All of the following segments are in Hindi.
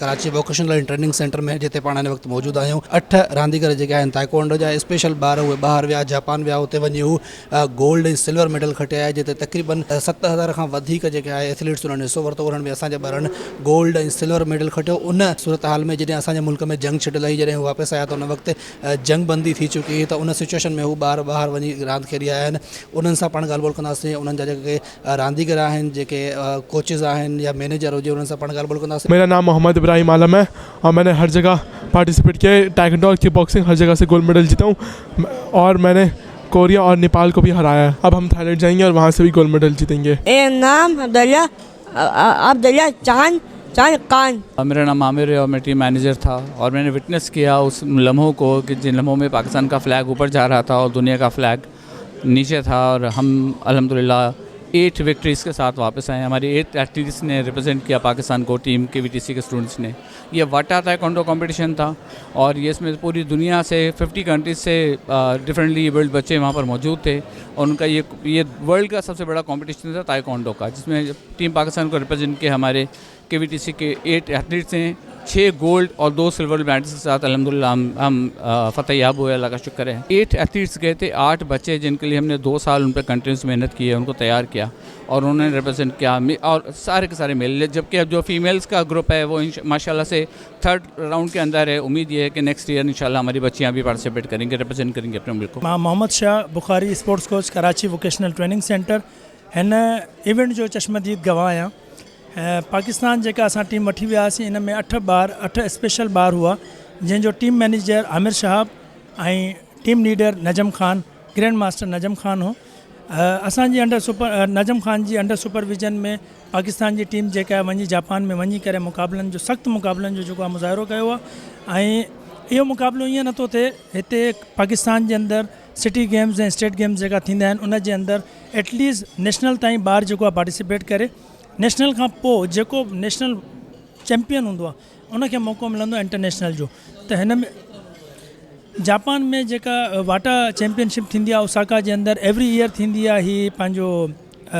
कराची वोकेशनल ट्रेनिंग सेंटर में जिते पाण हिन वक़्तु मौजूदु आहियूं। 8 रांदीगर जेके आहिनि ताइक्वांडो जा स्पेशल ॿार उहे ॿाहिरि विया, जापान विया, उते वञी हू गोल्ड ऐं सिल्वर मेडल खटिया आहे, जिते तक़रीबन 7000 खां वधीक जेके आहे एथलीट्स उन्हनि हिसो वरितो। उन्हनि में असांजे ॿारनि गोल्ड ऐं सिल्वर मेडल खटियो। उन सूरत हाल में जॾहिं असांजे मुल्क में जंग छिड़ियल हुई, जॾहिं हू वापसि आया त उन वक़्तु जंग बंदी थी चुकी हुई, त उन सिचुएशन में हू ॿार ॿाहिरि वञी रांदि खेॾी आया आहिनि। उन्हनि सां पाण ॻाल्हि ॿोल कंदासीं। उन्हनि जा जेके रांदीगर आहिनि, जेके कोचिस आहिनि या मैनेजर हुजे, उन्हनि सां पाण ॻाल्हि ॿोल कंदासीं। मेरा नाम मोहम्मद इब्राहिम आलम है और मैंने हर जगह पार्टिसिपेट किया है। टाइकोंडो और किक बॉक्सिंग हर जगह से गोल्ड मेडल जीता हूँ और मैंने कोरिया और नेपाल को भी हराया है। अब हम थाईलैंड जाएंगे और वहाँ से भी गोल्ड मेडल जीतेंगे। नाम अब्दुल्ला चांद खान। मेरा नाम आमिर है और मैं टीम मैनेजर था और मैंने विटनेस किया उस लम्हों को कि जिन लम्हों में पाकिस्तान का फ़्लैग ऊपर जा रहा था और दुनिया का फ़्लैग नीचे था, और हम अल्हम्दुलिल्लाह 8 विक्ट्रीज़ के साथ वापस आए। हमारी 8 एथलीट्स ने रिप्रेजेंट किया पाकिस्तान को, टीम KVTC के स्टूडेंट्स ने। ये वाटा ताइक्वांडो कंपटीशन था और ये इसमें पूरी दुनिया से 50 कंट्रीज से डिफरेंटली एबल्ड बच्चे वहाँ पर मौजूद थे और उनका ये वर्ल्ड का सबसे बड़ा कंपटीशन था ताइक्वांडो का, जिसमें टीम पाकिस्तान को रिप्रेजेंट किया हमारे KVTC के 8 एथलीट्स हैं। 6 गोल्ड और 2 सिल्वर मेडल्स के साथ अल्हम्दुलिल्लाह हम फतेहयाब हुए, अल्लाह का शुक्र है। 8 एथलीट्स गए थे, 8 बच्चे जिनके लिए हमने 2 साल उन पर कंटिन्यूस मेहनत की है, उनको तैयार किया और उन्होंने रिप्रेजेंट किया, और सारे के सारे मेल। जबकि अब जो फीमेल्स का ग्रुप है वो माशाल्लाह से 3rd राउंड के अंदर है। उम्मीद ये है कि नेक्स्ट ईयर इंशाल्लाह हमारी बच्चियाँ भी पार्टिसिपेट करेंगे, रिप्रेजेंट करेंगे अपने मुल्क को। मां Mohammad Shah Bukhari sports coach Karachi vocational training centre हिन इवेंट जो चश्मदीद गवाह आहियां। पाकिस्तान जेका असां टीम वठी वियासीं, इन में 8 स्पेशल ॿार हुआ, जंहिंजो टीम मैनेजर आमिर शहाब ऐं टीम लीडर नजम खान, ग्रैंड मास्टर नजम खान हो। असांजी नजम खान जी अंडर सुपरविजन में पाकिस्तान जी टीम जेका वञी जापान में वञी करे मुक़ाबलनि जो, सख़्तु मुक़ाबलनि जो जेको आहे मुज़ाहिरो कयो आहे। ऐं इहो मुक़ाबिलो ईअं नथो थिए, हिते पाकिस्तान जे अंदरि सिटी गेम्स ऐं स्टेट गेम्स जेका थींदा आहिनि, उन जे अंदरि एटलीस्ट नेशनल ताईं ॿार जेको आहे पार्टिसिपेट करे, नेशनल खां पोइ जेको नेशनल चैम्पियन हूंदो आहे उनखे मौक़ो मिलंदो आहे इंटरनेशनल जो। त हिन में जापान में जेका वाटा चैम्पियनशिप थींदी आहे ओसाका जे अंदरि, एवरी ईयर थींदी आहे ही पंहिंजो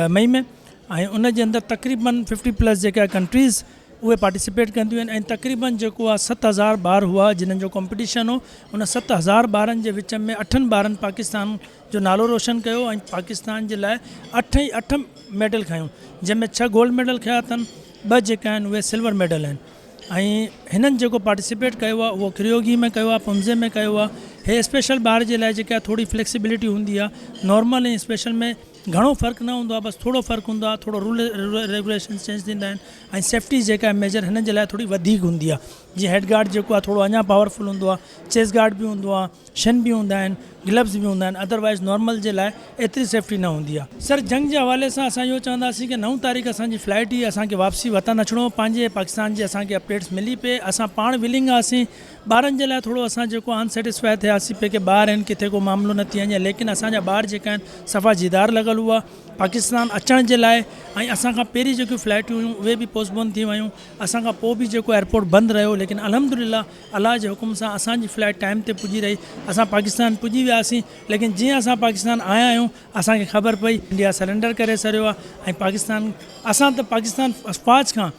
मई में, ऐं उन जे अंदरि तक़रीबन 50+ जेका कंट्रीज़ उहे पार्टिसिपेट कंदियूं आहिनि। ऐं तक़रीबन जेको आहे 7000 ॿार हुआ जिन्हनि जो कॉम्पिटिशन हो। उन 7000 ॿारनि जे विच में 8 ॿारनि पाकिस्तान जो नालो रोशन कयो ऐं पाकिस्तान जे लाइ 8 मेडल खयूं, जंहिंमें 6 गोल्ड मेडल खया अथनि, 2 जेका आहिनि उहे सिल्वर मेडल आहिनि। ऐं हिननि जेको पार्टिसिपेट कयो आहे उहो क्रियोगी में कयो आहे, पुमज़े में कयो आहे। हे स्पेशल ॿार जे लाइ जेका थोड़ी फ्लेक्सिबिलिटी हूंदी आहे, नॉर्मल ऐं स्पेशल में घणो फ़र्क़ु न हूंदो आहे, बसि थोरो फ़र्क़ु हूंदो आहे, थोरो रूल रेगुलेशन चेंज थींदा आहिनि। ऐं सेफ्टी जेका मेजर हिन जे लाइ थोरी वधीक हूंदी आहे। जीअं हेड गार्ड जेको आहे थोरो अञा पावरफुल हूंदो आहे, चेस्ट गार्ड बि हूंदो आहे, शन बि हूंदा आहिनि, ग्लव्स बि हूंदा आहिनि। अदरवाइज़ नॉर्मल जे लाइ एतिरी सेफ्टी न हूंदी आहे। सर, जंग जे हवाले सां असां इहो चवंदासीं कि 9 तारीख़ असांजी फ्लाइट ई असांखे वापसी वतन अचिणो, पंहिंजे पाकिस्तान जी असांखे अपडेट्स मिली पए। असां पाण विलिंग हुआसीं, ॿारनि जे लाइ थोरो असां जेको अनसेटिस्फाई थियासीं पे कि ॿार आहिनि, किथे को मामिलो न थी वञे। लेकिन असांजा ॿार जेका आहिनि सफ़ा जीदार लॻल हुआ पाकिस्तान अचण जे लाइ। ऐं असांखां पहिरीं जेकियूं फ़्लाइटियूं हुयूं उहे बि पोस्टपोन थी वियूं। असांखां पोइ बि जेको एयरपोर्ट बंदि रहियो, लेकिन अल्हम्दुलिल्लाह अल्लाह जे हुकुम सां असांजी फ़्लाइट टाइम ते पुॼी रही। असां पाकिस्तान पुॼी वियासीं, लेकिन जीअं असां पाकिस्तान आया आहियूं असांखे ख़बर पई इंडिया सरेंडर करे छॾियो आहे। ऐं पाकिस्तान, असां त पाकिस्तान फ़ौज खां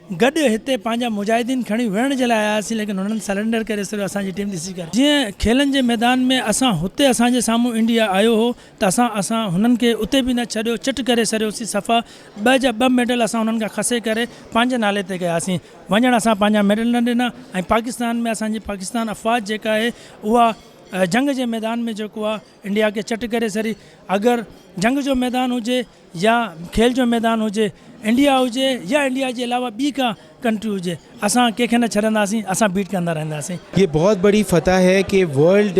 गॾु हिते पंहिंजा मुजाहिदीन खणी विहण जे लाइ आयासीं, लेकिन हुननि सरेंडर करे छॾियो असांजी टीम ॾिसी करे। जीअं खेलनि जे मैदान में असां हुते असांजे साम्हूं इंडिया आयो हो, त असां हुननि खे उते बि न छॾियो, चिट करे छॾियोसीं। सफ़ा 2 जा 2 मेडल असां हुननि खां खसे करे पंहिंजे नाले ते कयासीं। वञण असां पंहिंजा मेडल न ॾिना। ऐं पाकिस्तान में असांजी पाकिस्तान अफ़वाज जेका आहे उहा जंग जे मैदान में जेको आहे इंडिया खे चट करे छॾी। अगरि जंग जो मैदान हुजे या खेल जो मैदान हुजे, इंडिया हुजे या इंडिया जे अलावा ॿी का कंट्री हुजे, असां कंहिंखे न छॾंदासीं, असां बीट कंदा रहंदासीं। ये बहुत बड़ी फतह है कि वर्ल्ड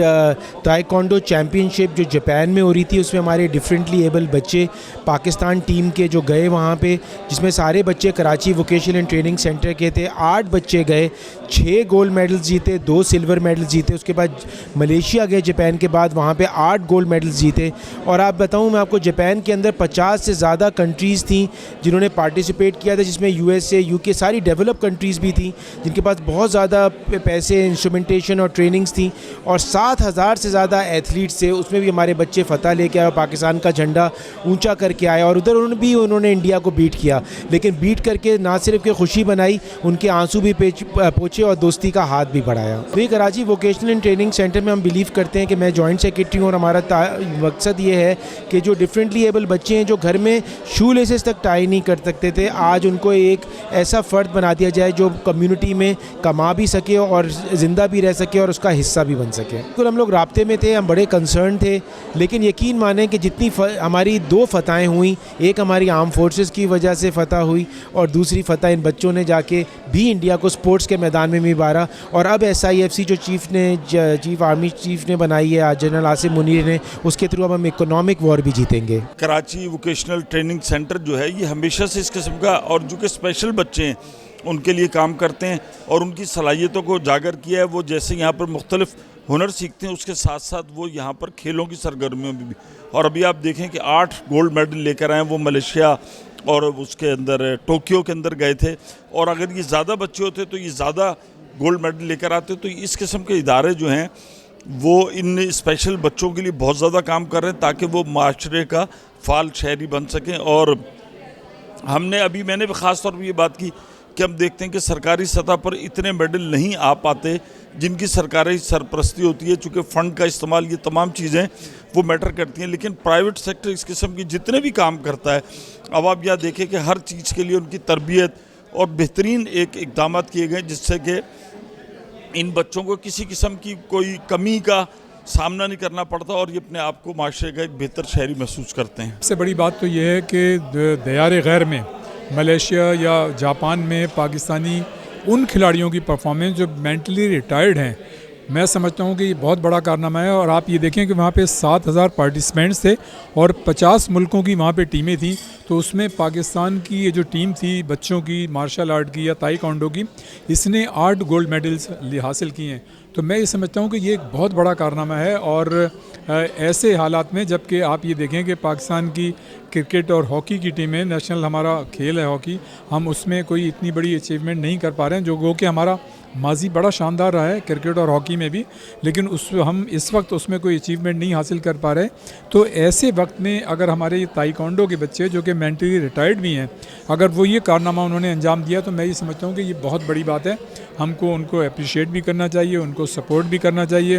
ताइक्वांडो चैम्पियनशिप जो जापान में हो रही थी, उसमें हमारे डिफरेंटली एबल बच्चे पाकिस्तान टीम के जो गए वहाँ पे, जिसमें सारे बच्चे Karachi vocational and training centre के थे। 8 बच्चे गए, 6 गोल्ड मेडल्स जीते, 2 सिल्वर मेडल्स जीते। उसके बाद मलेशिया गए जापान के बाद, वहाँ पे 8 गोल्ड मेडल्स जीते। और आप बताऊँ मैं आपको, जापान के अंदर 50 से ज़्यादा कंट्रीज़ थी जिन्होंने पार्टिसिपेट किया था, जिसमें USA UK सारी डेवलप कंट्रीज़ भी थी जिनके पास बहुत ज़्यादा पैसे, इंस्ट्रूमेंटेशन और ट्रेनिंग्स थी, और 7,000 से ज़्यादा एथलीट्स थे। उसमें भी हमारे बच्चे फ़तह लेके आए और पाकिस्तान का झंडा ऊंचा करके आए, और उधर उन्होंने इंडिया को बीट किया। लेकिन बीट करके ना सिर्फ कि खुशी बनाई, उनके आंसू भी पोंछे और दोस्ती का हाथ भी बढ़ाया। तो ये Karachi vocational and training centre में हम बिलीव करते हैं कि मैं जॉइंट सेक्रेटरी हूँ, और हमारा मकसद ये है कि जो डिफरेंटली एबल बच्चे हैं जो घर में शू लेसेस तक टाई नहीं कर सकते थे, आज उनको एक ऐसा फ़र्द बना दिया जाए जो कम्युनिटी में कमा भी सके और ज़िंदा भी रह सके और उसका हिस्सा भी बन सके। बिल्कुल हम लोग राब्ते में थे, हम बड़े कंसर्न थे, लेकिन यकीन माने कि जितनी हमारी 2 फतहें हुई, एक हमारी आर्म फोर्सेस की वजह से फ़तह हुई और दूसरी फ़तह इन बच्चों ने जाके भी इंडिया को स्पोर्ट्स के मैदान में भी मारा। और अब SIFC जो चीफ आर्मी चीफ ने बनाई है जनरल आसिम मुनीर ने, उसके थ्रू अब हम इकोनॉमिक वॉर भी जीतेंगे। कराची वोकेशनल ट्रेनिंग सेंटर जो है ये हमेशा से इस किस्म का, और जो कि स्पेशल बच्चे हैं उनके लिए काम करते हैं और उनकी सलाहियतों को उजागर किया है। वो जैसे यहाँ पर मुख्तलिफ हुनर सीखते हैं, उसके साथ साथ वो यहाँ पर खेलों की सरगर्मियों में भी, और अभी आप देखें कि 8 गोल्ड मेडल लेकर आए। वो मलेशिया और उसके अंदर टोक्यो के अंदर गए थे, और अगर ये ज़्यादा बच्चे होते तो ये ज़्यादा गोल्ड मेडल लेकर आते। तो इस किस्म के इदारे जो हैं वो इन स्पेशल बच्चों के लिए बहुत ज़्यादा काम कर रहे हैं ताकि वो माशरे का फ़ाल शहरी बन सकें। और मैंने भी ख़ास तौर पर ये बात की कि हम देखते हैं कि सरकारी सतह पर इतने मेडल नहीं आ पाते जिनकी सरकारी सरपरस्ती होती है, चूँकि फ़ंड का इस्तेमाल, ये तमाम चीज़ें वो मैटर करती हैं। लेकिन प्राइवेट सेक्टर इस किस्म की जितने भी काम करता है, अब आप यहाँ देखें कि हर चीज़ के लिए उनकी तरबियत और बेहतरीन इक़दाम किए गए जिससे कि इन बच्चों को किसी किस्म की कोई कमी का सामना नहीं करना पड़ता और ये अपने आप को माशरे का एक बेहतर शहरी महसूस करते हैं। सबसे बड़ी बात तो ये है कि दयार गैर में मलेशिया या जापान में पाकिस्तानी उन खिलाड़ियों की परफॉर्मेंस जो मेंटली रिटायर्ड हैं, मैं समझता हूँ कि ये बहुत बड़ा कारनामा है। और आप ये देखें कि वहाँ पे 7,000 पार्टिसिपेंट्स थे और 50 मुल्कों की वहाँ पे टीमें थी, तो उसमें पाकिस्तान की ये जो टीम थी बच्चों की, मार्शल आर्ट की या ताइक्वांडो की, इसने 8 गोल्ड मेडल्स हासिल किए हैं। तो मैं ये समझता हूँ कि ये एक बहुत बड़ा कारनामा है। और ऐसे हालात में जबकि आप ये देखें कि पाकिस्तान की क्रिकेट और हॉकी की टीमें, नेशनल हमारा खेल है हॉकी, हम उसमें कोई इतनी बड़ी अचीवमेंट नहीं कर पा रहे हैं, जो कि हमारा माजी बड़ा शानदार रहा है क्रिकेट और हॉकी में भी, लेकिन हम इस वक्त उसमें कोई अचीवमेंट नहीं हासिल कर पा रहे। तो ऐसे वक्त में अगर हमारे ताइक्वांडो के बच्चे जो कि मेंटली रिटायर्ड भी हैं, अगर वो ये कारनामा उन्होंने अंजाम दिया, तो मैं ये समझता हूँ कि ये बहुत बड़ी बात है। हमको उनको अप्रिशिएट भी करना चाहिए, उनको सपोर्ट भी करना चाहिए।